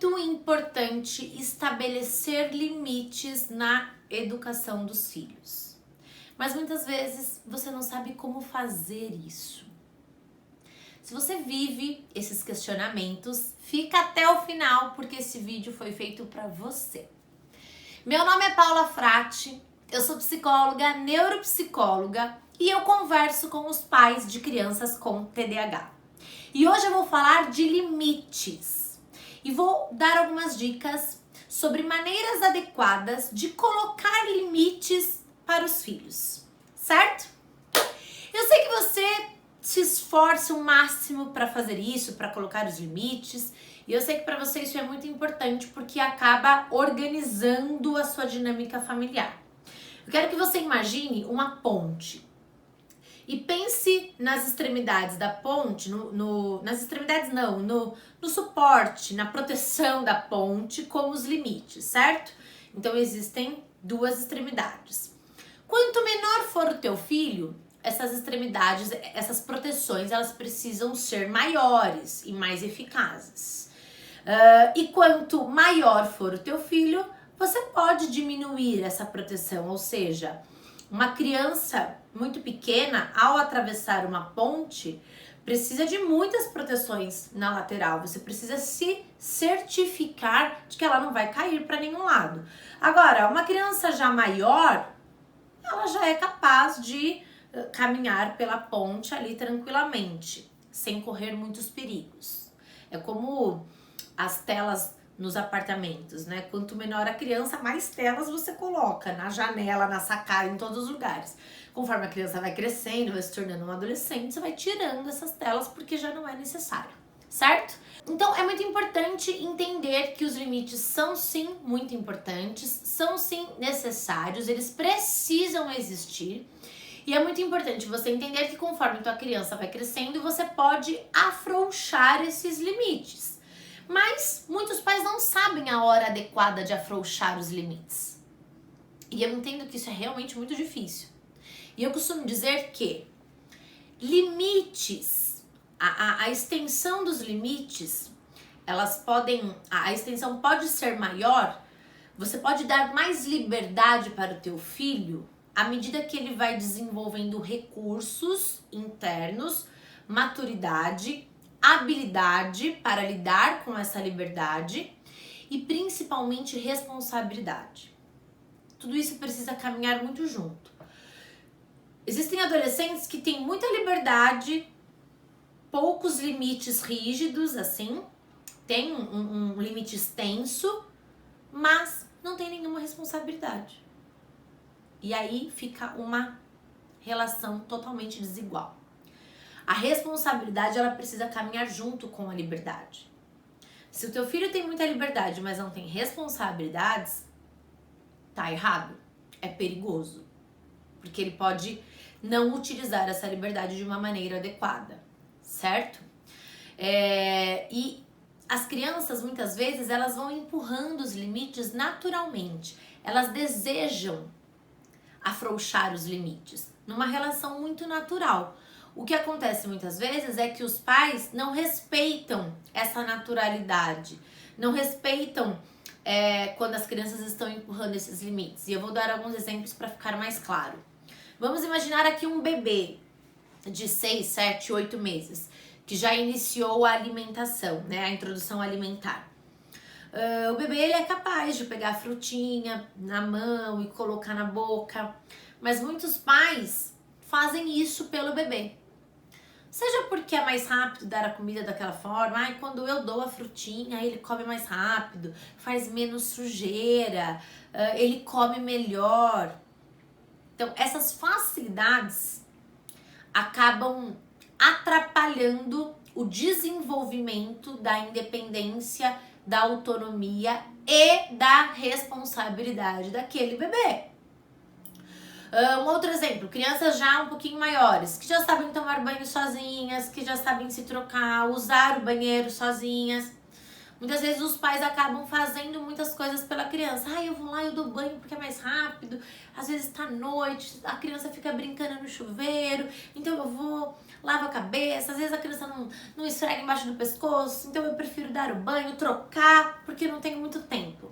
muito importante estabelecer limites na educação dos filhos. Mas muitas vezes você não sabe como fazer isso. Se você vive esses questionamentos, fica até o final porque esse vídeo foi feito para você. Meu nome é Paula Frati, eu sou psicóloga, neuropsicóloga e eu converso com os pais de crianças com TDAH. E hoje eu vou falar de limites e vou dar algumas dicas sobre maneiras adequadas de colocar limites para os filhos, certo? Eu sei que você se esforça o máximo para fazer isso, para colocar os limites, e eu sei que para você isso é muito importante porque acaba organizando a sua dinâmica familiar. Eu quero que você imagine uma ponte e pense nas extremidades da ponte, no suporte, na proteção da ponte como os limites, certo? Então existem duas extremidades. Quanto menor for o teu filho, essas extremidades, essas proteções, elas precisam ser maiores e mais eficazes. E quanto maior for o teu filho, você pode diminuir essa proteção, ou seja, uma criança muito pequena, ao atravessar uma ponte, precisa de muitas proteções na lateral. Você precisa se certificar de que ela não vai cair para nenhum lado. Agora, uma criança já maior, ela já é capaz de caminhar pela ponte ali tranquilamente, sem correr muitos perigos. É como as telas nos apartamentos, né? Quanto menor a criança, mais telas você coloca na janela, na sacada, em todos os lugares. Conforme a criança vai crescendo, vai se tornando um adolescente, você vai tirando essas telas porque já não é necessário, certo? Então é muito importante entender que os limites são sim muito importantes, são sim necessários, eles precisam existir. E é muito importante você entender que conforme tua criança vai crescendo, você pode afrouxar esses limites. Mas muitos pais não sabem a hora adequada de afrouxar os limites. E eu entendo que isso é realmente muito difícil. E eu costumo dizer que limites, a extensão dos limites, a extensão pode ser maior, você pode dar mais liberdade para o teu filho à medida que ele vai desenvolvendo recursos internos, maturidade, habilidade para lidar com essa liberdade e principalmente responsabilidade. Tudo isso precisa caminhar muito junto. Existem adolescentes que têm muita liberdade, poucos limites rígidos, assim, tem um limite extenso, mas não tem nenhuma responsabilidade. E aí fica uma relação totalmente desigual. A responsabilidade, ela precisa caminhar junto com a liberdade. Se o teu filho tem muita liberdade, mas não tem responsabilidades, tá errado. É perigoso. Porque ele pode não utilizar essa liberdade de uma maneira adequada, certo? E as crianças, muitas vezes, elas vão empurrando os limites naturalmente. Elas desejam afrouxar os limites numa relação muito natural. O que acontece muitas vezes é que os pais não respeitam essa naturalidade, não respeitam quando as crianças estão empurrando esses limites. E eu vou dar alguns exemplos para ficar mais claro. Vamos imaginar aqui um bebê de 6, 7, 8 meses, que já iniciou a alimentação, né, a introdução alimentar. O bebê ele é capaz de pegar a frutinha na mão e colocar na boca, mas muitos pais fazem isso pelo bebê. Seja porque é mais rápido dar a comida daquela forma, quando eu dou a frutinha, ele come mais rápido, faz menos sujeira, ele come melhor. Então, essas facilidades acabam atrapalhando o desenvolvimento da independência, da autonomia e da responsabilidade daquele bebê. Um outro exemplo, crianças já um pouquinho maiores, que já sabem tomar banho sozinhas, que já sabem se trocar, usar o banheiro sozinhas. Muitas vezes os pais acabam fazendo muitas coisas pela criança. Eu vou lá, eu dou banho porque é mais rápido. Às vezes tá noite, a criança fica brincando no chuveiro, então eu vou lava a cabeça, às vezes a criança não esfrega embaixo do pescoço, então eu prefiro dar o banho, trocar, porque não tenho muito tempo.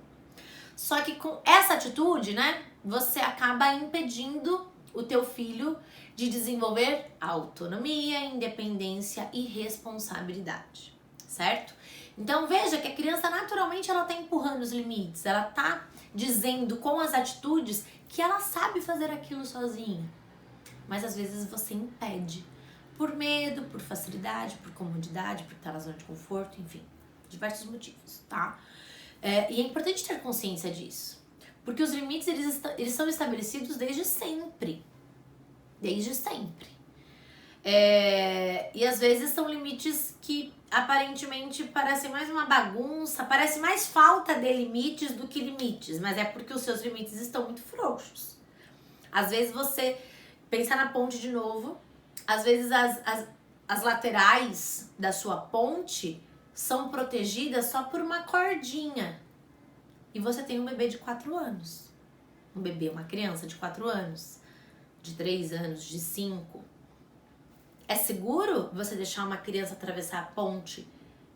Só que com essa atitude, né, você acaba impedindo o teu filho de desenvolver autonomia, independência e responsabilidade, certo? Então veja que a criança naturalmente ela tá empurrando os limites, ela tá dizendo com as atitudes que ela sabe fazer aquilo sozinha. Mas às vezes você impede por medo, por facilidade, por comodidade, por estar na zona de conforto, enfim, diversos motivos, tá? E é importante ter consciência disso, porque os limites eles são estabelecidos desde sempre. Desde sempre. E às vezes são limites que aparentemente parecem mais uma bagunça, parece mais falta de limites do que limites, mas é porque os seus limites estão muito frouxos. Às vezes você pensa na ponte de novo, às vezes as laterais da sua ponte são protegidas só por uma cordinha. E você tem um bebê de 4 anos. Um bebê, uma criança de 4 anos, de 3 anos, de 5. É seguro você deixar uma criança atravessar a ponte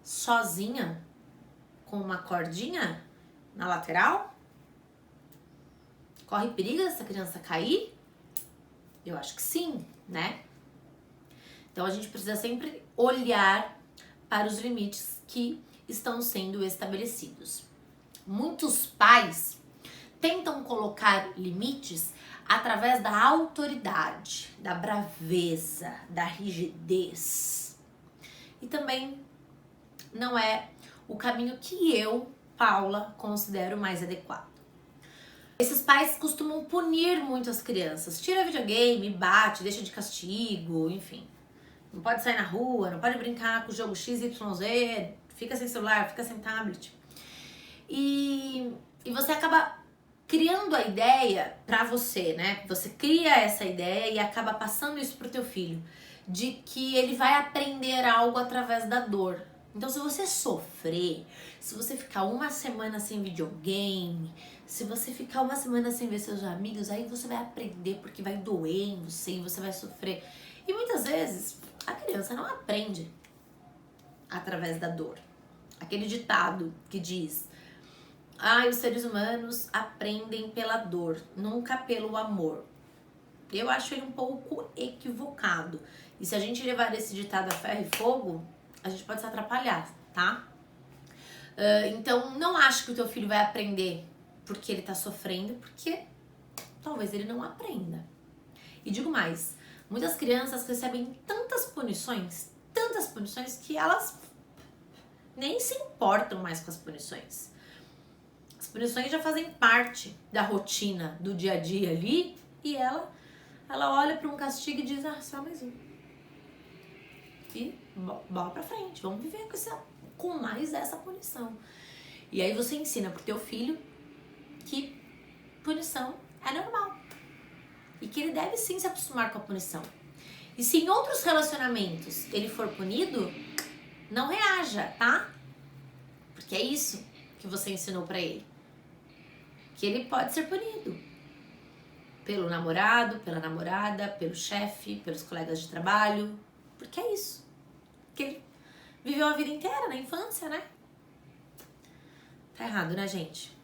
sozinha, com uma cordinha na lateral? Corre perigo dessa criança cair? Eu acho que sim, né? Então a gente precisa sempre olhar para os limites que estão sendo estabelecidos. Muitos pais tentam colocar limites através da autoridade, da braveza, da rigidez. E também não é o caminho que eu, Paula, considero mais adequado. Esses pais costumam punir muito as crianças. Tira videogame, bate, deixa de castigo, enfim. Não pode sair na rua, não pode brincar com o jogo XYZ, fica sem celular, fica sem tablet. E você acaba criando a ideia pra você, né? Você cria essa ideia e acaba passando isso pro teu filho, de que ele vai aprender algo através da dor. Então, se você sofrer, se você ficar uma semana sem videogame, se você ficar uma semana sem ver seus amigos, aí você vai aprender porque vai doer em você e você vai sofrer. E muitas vezes a criança não aprende através da dor. Aquele ditado que diz: os seres humanos aprendem pela dor, nunca pelo amor. Eu acho ele um pouco equivocado. E se a gente levar esse ditado a ferro e fogo, a gente pode se atrapalhar, tá? Então, não acho que o teu filho vai aprender porque ele tá sofrendo, porque talvez ele não aprenda. E digo mais, muitas crianças recebem tantas punições que elas nem se importam mais com as punições. As punições já fazem parte da rotina, do dia a dia ali, e ela olha para um castigo e diz: só mais um. E bola pra frente, vamos viver com mais essa punição. E aí você ensina pro teu filho que punição é normal. E que ele deve sim se acostumar com a punição. E se em outros relacionamentos ele for punido, não reaja, tá? Porque é isso que você ensinou pra ele. Que ele pode ser punido. Pelo namorado, pela namorada, pelo chefe, pelos colegas de trabalho. Porque é isso. Que ele viveu a vida inteira na infância, né? Tá errado, né, gente?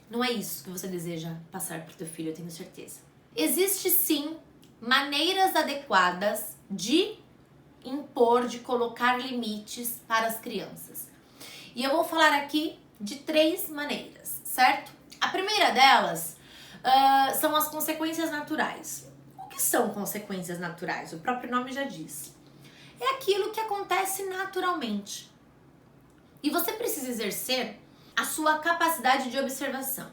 Não é isso que você deseja passar pro teu filho, eu tenho certeza. Existe sim maneiras adequadas de impor, de colocar limites para as crianças. E eu vou falar aqui de 3 maneiras, certo? A primeira delas são as consequências naturais. O que são consequências naturais? O próprio nome já diz. É aquilo que acontece naturalmente. E você precisa exercer a sua capacidade de observação.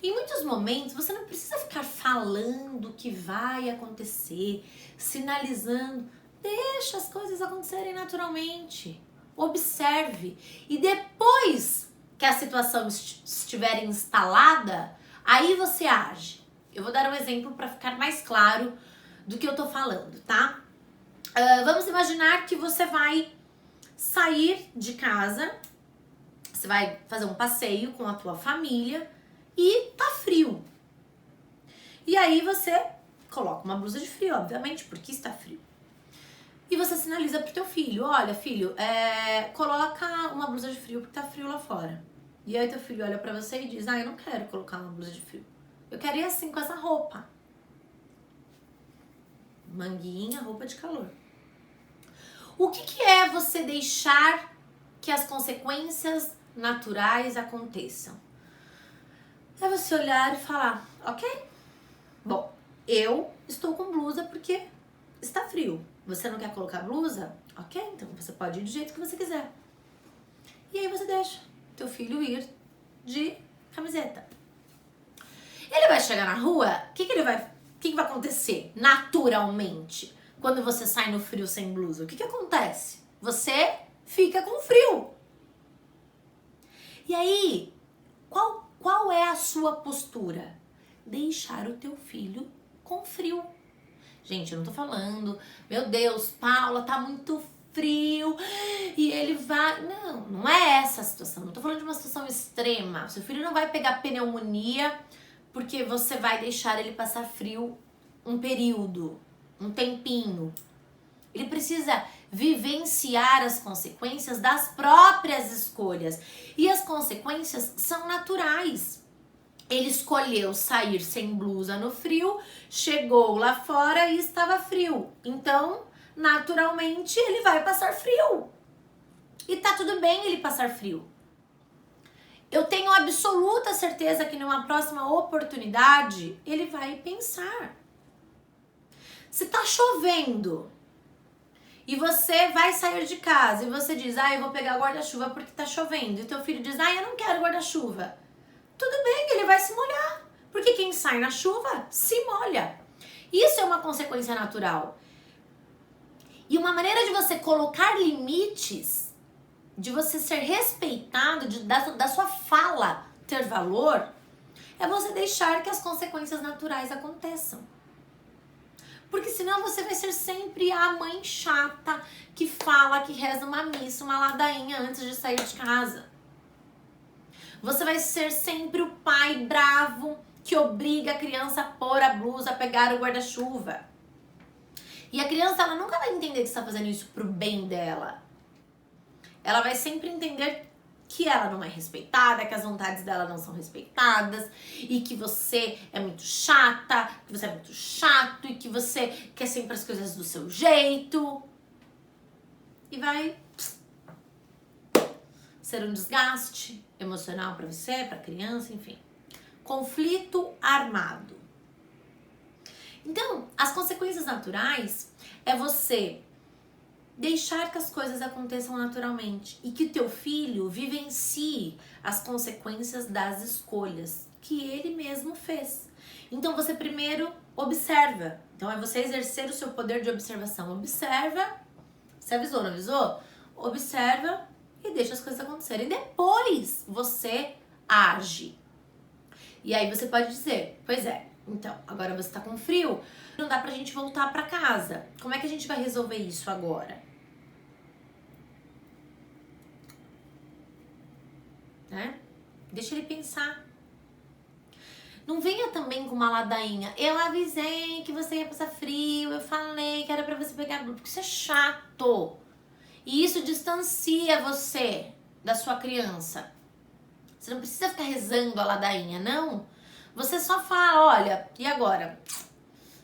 Em muitos momentos, você não precisa ficar falando o que vai acontecer, sinalizando. Deixa as coisas acontecerem naturalmente. Observe. E depois que a situação estiver instalada, aí você age. Eu vou dar um exemplo para ficar mais claro do que eu tô falando, tá? Vamos imaginar que você vai sair de casa, você vai fazer um passeio com a tua família e tá frio. E aí você coloca uma blusa de frio, obviamente, porque está frio. E você sinaliza pro teu filho, olha filho, coloca uma blusa de frio porque tá frio lá fora. E aí teu filho olha pra você e diz, eu não quero colocar uma blusa de frio. Eu quero ir assim com essa roupa. Manguinha, roupa de calor. O que é você deixar que as consequências naturais aconteçam? É você olhar e falar, ok? Bom, eu estou com blusa porque está frio. Você não quer colocar blusa? Ok, então você pode ir do jeito que você quiser. E aí você deixa teu filho ir de camiseta. Ele vai chegar na rua, o que vai acontecer naturalmente quando você sai no frio sem blusa? O que acontece? Você fica com frio. E aí, qual é a sua postura? Deixar o teu filho com frio. Gente, eu não tô falando, meu Deus, Paula, tá muito frio e ele vai... Não é essa a situação. Não tô falando de uma situação extrema. Seu filho não vai pegar pneumonia porque você vai deixar ele passar frio um período, um tempinho. Ele precisa vivenciar as consequências das próprias escolhas. E as consequências são naturais. Ele escolheu sair sem blusa no frio, chegou lá fora e estava frio. Então, naturalmente, ele vai passar frio. E tá tudo bem ele passar frio. Eu tenho absoluta certeza que numa próxima oportunidade, ele vai pensar. Se tá chovendo e você vai sair de casa e você diz, eu vou pegar o guarda-chuva porque tá chovendo. E teu filho diz, eu não quero guarda-chuva. Tudo bem, ele vai se molhar. Porque quem sai na chuva se molha. Isso é uma consequência natural. E uma maneira de você colocar limites, de você ser respeitado, da sua fala ter valor, é você deixar que as consequências naturais aconteçam. Porque senão você vai ser sempre a mãe chata que fala, que reza uma missa, uma ladainha antes de sair de casa. Você vai ser sempre o pai bravo que obriga a criança a pôr a blusa, a pegar o guarda-chuva. E a criança, ela nunca vai entender que você está fazendo isso pro bem dela. Ela vai sempre entender que ela não é respeitada, que as vontades dela não são respeitadas, e que você é muito chata, que você é muito chato, e que você quer sempre as coisas do seu jeito. E vai ser um desgaste emocional para você, para a criança, enfim. Conflito armado. Então, as consequências naturais é você deixar que as coisas aconteçam naturalmente e que o teu filho vivencie as consequências das escolhas que ele mesmo fez. Então, você primeiro observa. Então, é você exercer o seu poder de observação. Observa. Você avisou, não avisou? Observa e deixa as coisas acontecerem. Depois você age. E aí você pode dizer, pois é, então, agora você tá com frio, não dá pra gente voltar pra casa. Como é que a gente vai resolver isso agora? Né? Deixa ele pensar. Não venha também com uma ladainha. Eu avisei que você ia passar frio, eu falei que era pra você pegar blusa, porque isso é chato. E isso distancia você da sua criança. Você não precisa ficar rezando a ladainha, não. Você só fala, olha, e agora?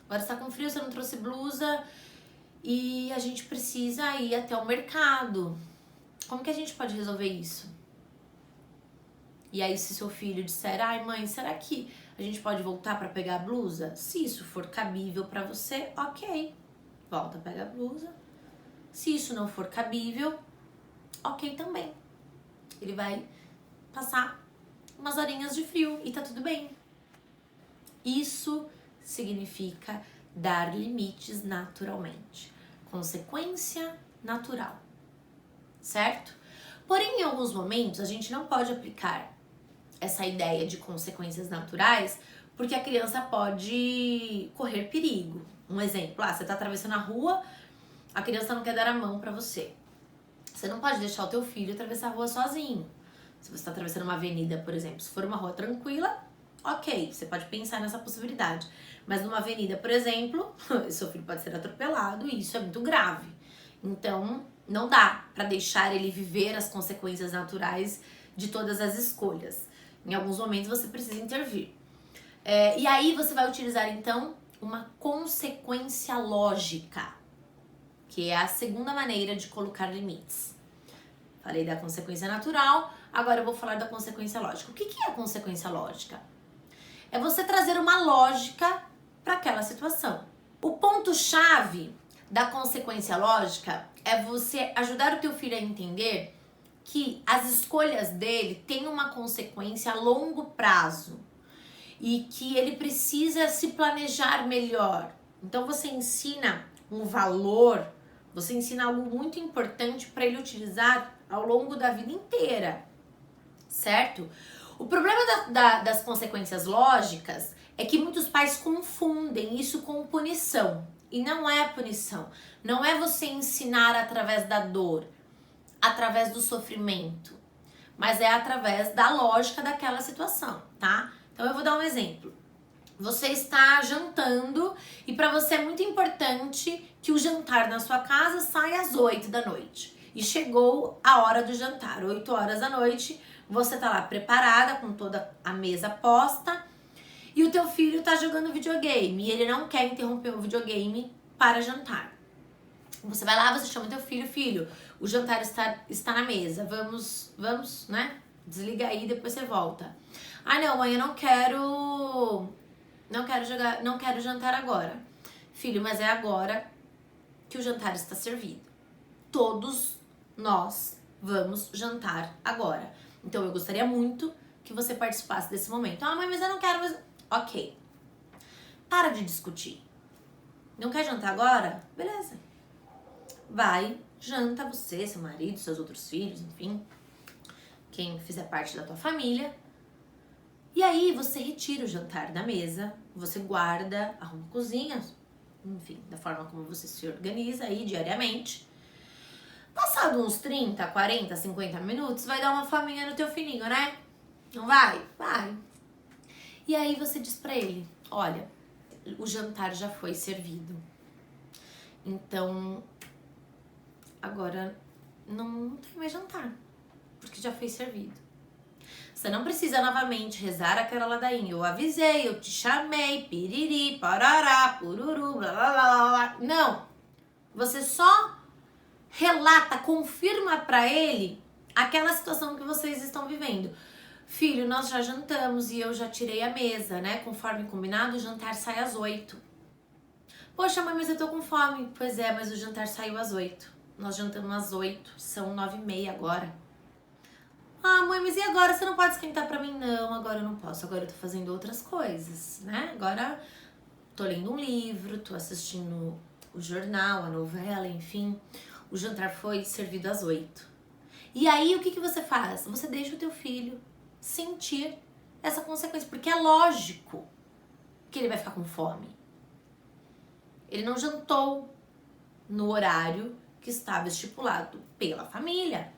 Agora você tá com frio, você não trouxe blusa e a gente precisa ir até o mercado. Como que a gente pode resolver isso? E aí se seu filho disser, mãe, será que a gente pode voltar pra pegar a blusa? Se isso for cabível pra você, ok. Volta, pega a blusa. Se isso não for cabível, ok também. Ele vai passar umas horinhas de frio e tá tudo bem. Isso significa dar limites naturalmente. Consequência natural. Certo? Porém, em alguns momentos, a gente não pode aplicar essa ideia de consequências naturais porque a criança pode correr perigo. Um exemplo, você tá atravessando a rua, a criança não quer dar a mão pra você. Você não pode deixar o teu filho atravessar a rua sozinho. Se você está atravessando uma avenida, por exemplo, se for uma rua tranquila, ok, você pode pensar nessa possibilidade. Mas numa avenida, por exemplo, seu filho pode ser atropelado e isso é muito grave. Então, não dá para deixar ele viver as consequências naturais de todas as escolhas. Em alguns momentos você precisa intervir. E aí você vai utilizar então uma consequência lógica, que é a segunda maneira de colocar limites. Falei da consequência natural, agora eu vou falar da consequência lógica. O que é a consequência lógica? É você trazer uma lógica para aquela situação. O ponto-chave da consequência lógica é você ajudar o teu filho a entender que as escolhas dele têm uma consequência a longo prazo e que ele precisa se planejar melhor. Então você ensina um valor, você ensina algo muito importante para ele utilizar ao longo da vida inteira, certo? O problema das consequências lógicas é que muitos pais confundem isso com punição. E não é punição. Não é você ensinar através da dor, através do sofrimento, mas é através da lógica daquela situação, tá? Então eu vou dar um exemplo. Você está jantando e para você é muito importante que o jantar na sua casa saia às 8 da noite. E chegou a hora do jantar, 8 horas da noite, você tá lá preparada com toda a mesa posta e o teu filho tá jogando videogame e ele não quer interromper o videogame para jantar. Você vai lá, você chama teu filho, filho, o jantar está na mesa, vamos, né? Desliga aí, depois você volta. Ah, não, mãe, eu não quero jantar agora. Filho, mas é agora que o jantar está servido. Todos nós vamos jantar agora. Então eu gostaria muito que você participasse desse momento. Ah, mãe, mas eu não quero. Ok. Para de discutir. Não quer jantar agora? Beleza. Vai, janta você, seu marido, seus outros filhos, enfim. Quem fizer parte da tua família. E aí você retira o jantar da mesa, você guarda, arruma a cozinha, enfim, da forma como você se organiza aí diariamente. Passado uns 30, 40, 50 minutos, vai dar uma faminha no teu filhinho, né? Não vai? Vai. E aí você diz pra ele, olha, o jantar já foi servido. Então, agora não tem mais jantar, porque já foi servido. Você não precisa novamente rezar aquela ladainha. Eu avisei, eu te chamei, piriri, parará, pururu, blá, blá, blá, blá. Não. Você só relata, confirma pra ele aquela situação que vocês estão vivendo. Filho, nós já jantamos e eu já tirei a mesa, né? Conforme combinado, o jantar sai às 8. Poxa, mãe, mas eu tô com fome. Pois é, mas o jantar saiu às 8. Nós jantamos às 8, são 9h30 agora. Ah, mãe, mas e agora? Você não pode esquentar pra mim? Não, agora eu não posso. Agora eu tô fazendo outras coisas, né? Agora tô lendo um livro, tô assistindo o jornal, a novela, enfim. O jantar foi servido às 8. E aí, o que você faz? Você deixa o teu filho sentir essa consequência, porque é lógico que ele vai ficar com fome. Ele não jantou no horário que estava estipulado pela família.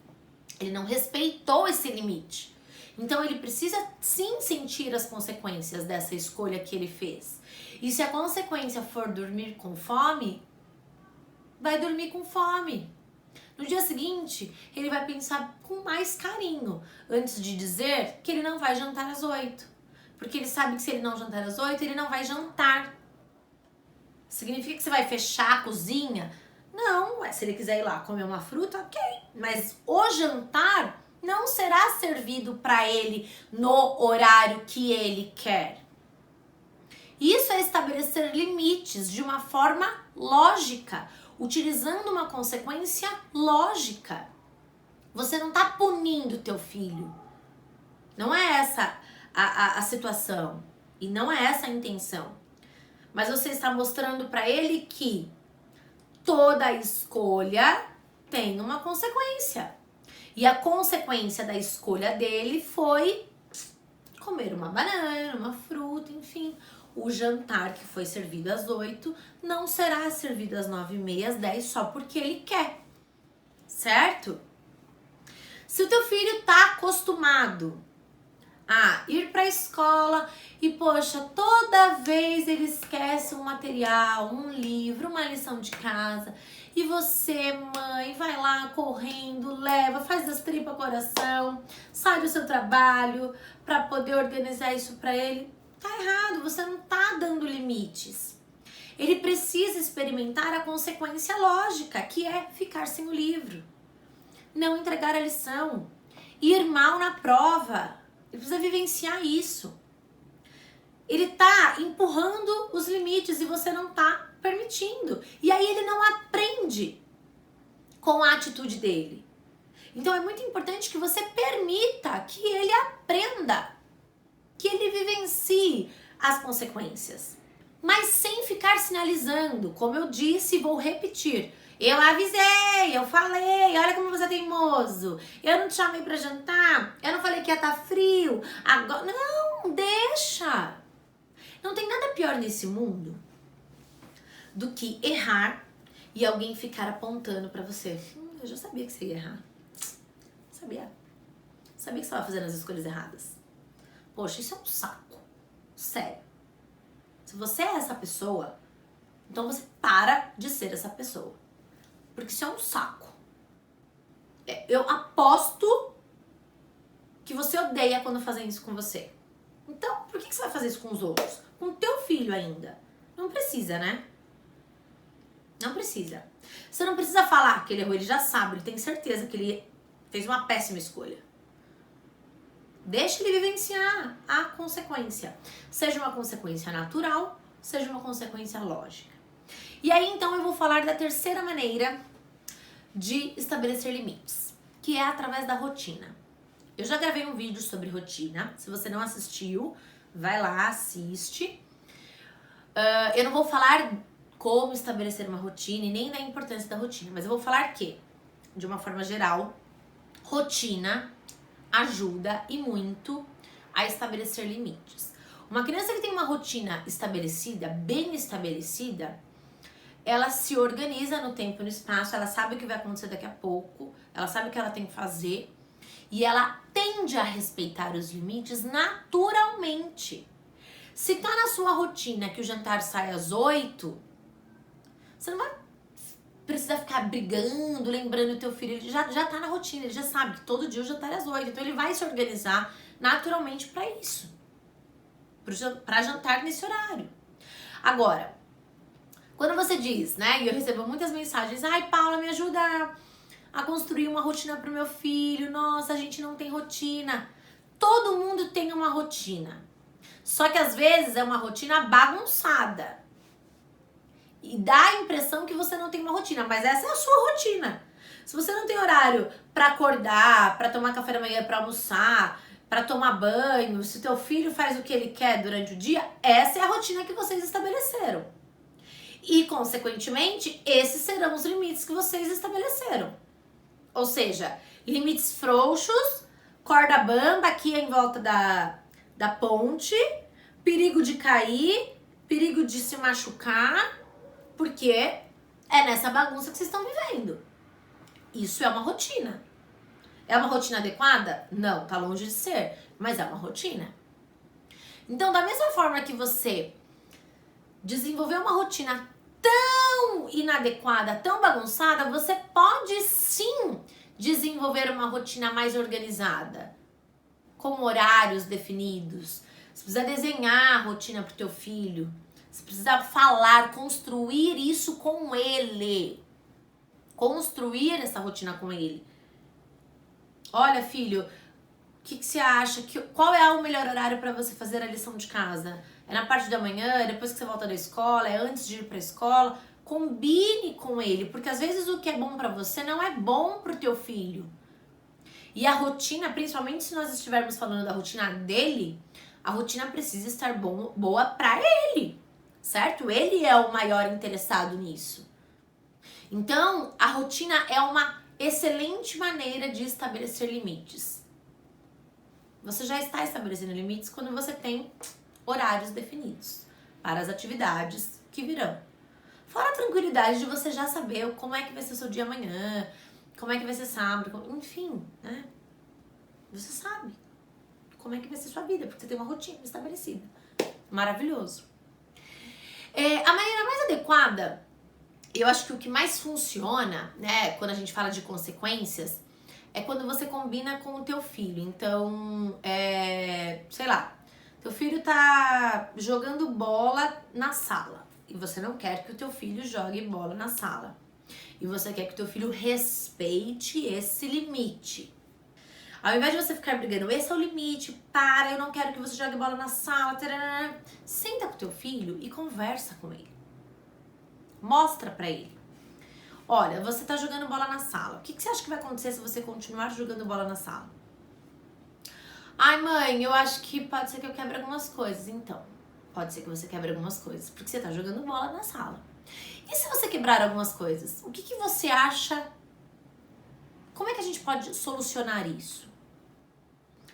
Ele não respeitou esse limite. Então ele precisa sim sentir as consequências dessa escolha que ele fez. E se a consequência for dormir com fome, vai dormir com fome. No dia seguinte, ele vai pensar com mais carinho antes de dizer que ele não vai jantar às 8. Porque ele sabe que se ele não jantar às 8, ele não vai jantar. Significa que você vai fechar a cozinha? Não, se ele quiser ir lá comer uma fruta, ok. Mas o jantar não será servido para ele no horário que ele quer. Isso é estabelecer limites de uma forma lógica, utilizando uma consequência lógica. Você não está punindo teu filho. Não é essa a situação. E não é essa a intenção. Mas você está mostrando para ele que toda escolha tem uma consequência. E a consequência da escolha dele foi comer uma banana, uma fruta, enfim. O jantar que foi servido às 8 não será servido às 9h30, às 10 só porque ele quer. Certo? Se o teu filho tá acostumado a ir pra escola e, poxa, toda vez ele esquece um material, um livro, uma lição de casa E você, mãe, vai lá correndo, leva, faz das tripas coração, sai do seu trabalho para poder organizar isso para ele. Tá errado, você não tá dando limites. Ele precisa experimentar a consequência lógica, que é ficar sem o livro, não entregar a lição, ir mal na prova. Ele precisa vivenciar isso. Ele tá empurrando os limites e você não tá permitindo. E aí ele não aprende com a atitude dele. Então é muito importante que você permita que ele aprenda, que ele vivencie as consequências. Mas sem ficar sinalizando, como eu disse e vou repetir. Eu avisei, eu falei, olha como você é teimoso. Eu não te chamei pra jantar, eu não falei que ia estar frio. Agora, não, deixa. Não tem nada pior nesse mundo do que errar e alguém ficar apontando pra você. Eu já sabia que você ia errar. Sabia. Sabia que você estava fazendo as escolhas erradas. Poxa, isso é um saco. Sério. Se você é essa pessoa, então você para de ser essa pessoa. Porque isso é um saco. Eu aposto que você odeia quando fazem isso com você. Então, por que você vai fazer isso com os outros? Com o teu filho ainda. Não precisa, né? Não precisa. Você não precisa falar que ele errou, ele já sabe, ele tem certeza que ele fez uma péssima escolha. Deixa ele vivenciar a consequência. Seja uma consequência natural, seja uma consequência lógica. E aí, então, eu vou falar da terceira maneira de estabelecer limites, que é através da rotina. Eu já gravei um vídeo sobre rotina. Se você não assistiu, vai lá, assiste. Eu não vou falar como estabelecer uma rotina e nem da importância da rotina, mas eu vou falar que, de uma forma geral, rotina ajuda e muito a estabelecer limites. Uma criança que tem uma rotina estabelecida, bem estabelecida, ela se organiza no tempo e no espaço, ela sabe o que vai acontecer daqui a pouco, ela sabe o que ela tem que fazer e ela tende a respeitar os limites naturalmente. Se tá na sua rotina que o jantar sai às 8, você não vai precisar ficar brigando, lembrando o teu filho. Ele já tá na rotina, ele já sabe que todo dia o jantar é às 8. Então ele vai se organizar naturalmente para isso. Para jantar nesse horário. Agora, quando você diz, né, e eu recebo muitas mensagens, ai Paula, me ajuda a construir uma rotina pro meu filho, nossa, a gente não tem rotina. Todo mundo tem uma rotina. Só que às vezes é uma rotina bagunçada. E dá a impressão que você não tem uma rotina, mas essa é a sua rotina. Se você não tem horário para acordar, para tomar café da manhã, para almoçar, para tomar banho, se teu filho faz o que ele quer durante o dia, essa é a rotina que vocês estabeleceram. E, consequentemente, esses serão os limites que vocês estabeleceram. Ou seja, limites frouxos, corda bamba aqui em volta da ponte, perigo de cair, perigo de se machucar, porque é nessa bagunça que vocês estão vivendo. Isso é uma rotina. É uma rotina adequada? Não, tá longe de ser, mas é uma rotina. Então, da mesma forma que você desenvolveu uma rotina tão inadequada, tão bagunçada, você pode sim desenvolver uma rotina mais organizada, com horários definidos. Você precisa desenhar a rotina pro teu filho. Você precisa falar, construir isso com ele. Construir essa rotina com ele. Olha, filho, o que você acha? Qual é o melhor horário para você fazer a lição de casa? É na parte da manhã, é depois que você volta da escola, é antes de ir pra escola? Combine com ele, porque às vezes o que é bom para você não é bom pro teu filho. E a rotina, principalmente se nós estivermos falando da rotina dele, a rotina precisa estar boa para ele, certo? Ele é o maior interessado nisso. Então, a rotina é uma excelente maneira de estabelecer limites. Você já está estabelecendo limites quando você tem horários definidos para as atividades que virão. Fora a tranquilidade de você já saber como é que vai ser o seu dia amanhã, como é que vai ser sábado, enfim, né? Você sabe como é que vai ser sua vida, porque você tem uma rotina estabelecida. Maravilhoso. A maneira mais adequada Eu acho que o que mais funciona, né, quando a gente fala de consequências, é quando você combina com o teu filho. Então, sei lá, teu filho tá jogando bola na sala e você não quer que o teu filho jogue bola na sala. E você quer que o teu filho respeite esse limite. Ao invés de você ficar brigando, esse é o limite, para, eu não quero que você jogue bola na sala, tarará. Senta com o teu filho e conversa com ele. Mostra pra ele. Olha, você tá jogando bola na sala. O que você acha que vai acontecer se você continuar jogando bola na sala? Ai, mãe, eu acho que pode ser que eu quebre algumas coisas. Então, pode ser que você quebre algumas coisas, porque você tá jogando bola na sala. E se você quebrar algumas coisas? O que você acha? Como é que a gente pode solucionar isso?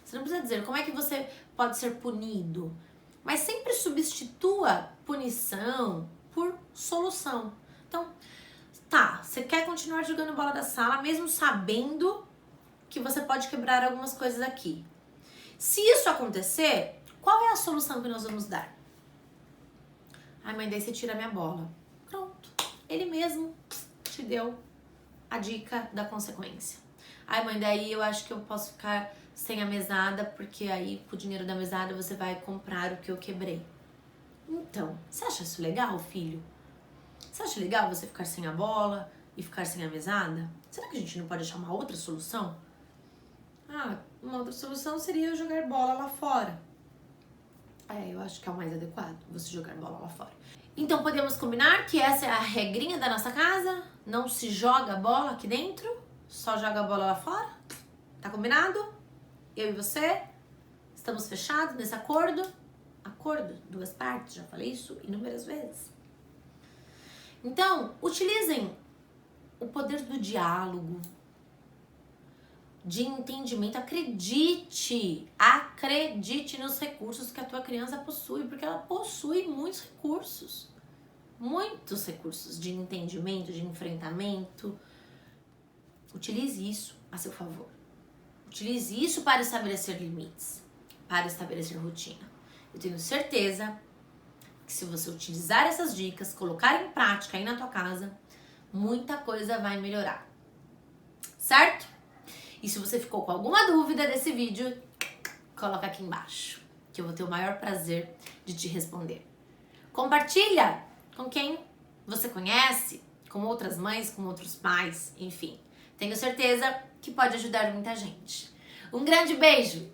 Você não precisa dizer como é que você pode ser punido, mas sempre substitua punição por solução. Então, tá, você quer continuar jogando bola da sala, mesmo sabendo que você pode quebrar algumas coisas aqui. Se isso acontecer, qual é a solução que nós vamos dar? Ai, mãe, daí você tira a minha bola. Pronto. Ele mesmo te deu a dica da consequência. Ai, mãe, daí eu acho que eu posso ficar sem a mesada, porque aí com o dinheiro da mesada você vai comprar o que eu quebrei. Então, você acha isso legal, filho? Você acha legal você ficar sem a bola e ficar sem a mesada? Será que a gente não pode achar uma outra solução? Ah, uma outra solução seria jogar bola lá fora. Eu acho que é o mais adequado, você jogar bola lá fora. Então podemos combinar que essa é a regrinha da nossa casa? Não se joga bola aqui dentro, só joga a bola lá fora? Tá combinado? Eu e você estamos fechados nesse acordo? Acordo, duas partes, já falei isso inúmeras vezes. Então, utilizem o poder do diálogo, de entendimento. Acredite nos recursos que a tua criança possui, porque ela possui muitos recursos de entendimento, de enfrentamento. Utilize isso a seu favor. Utilize isso para estabelecer limites, para estabelecer rotina. Eu tenho certeza que se você utilizar essas dicas, colocar em prática aí na tua casa, muita coisa vai melhorar. Certo? E se você ficou com alguma dúvida desse vídeo, coloca aqui embaixo, que eu vou ter o maior prazer de te responder. Compartilha com quem você conhece, com outras mães, com outros pais, enfim. Tenho certeza que pode ajudar muita gente. Um grande beijo!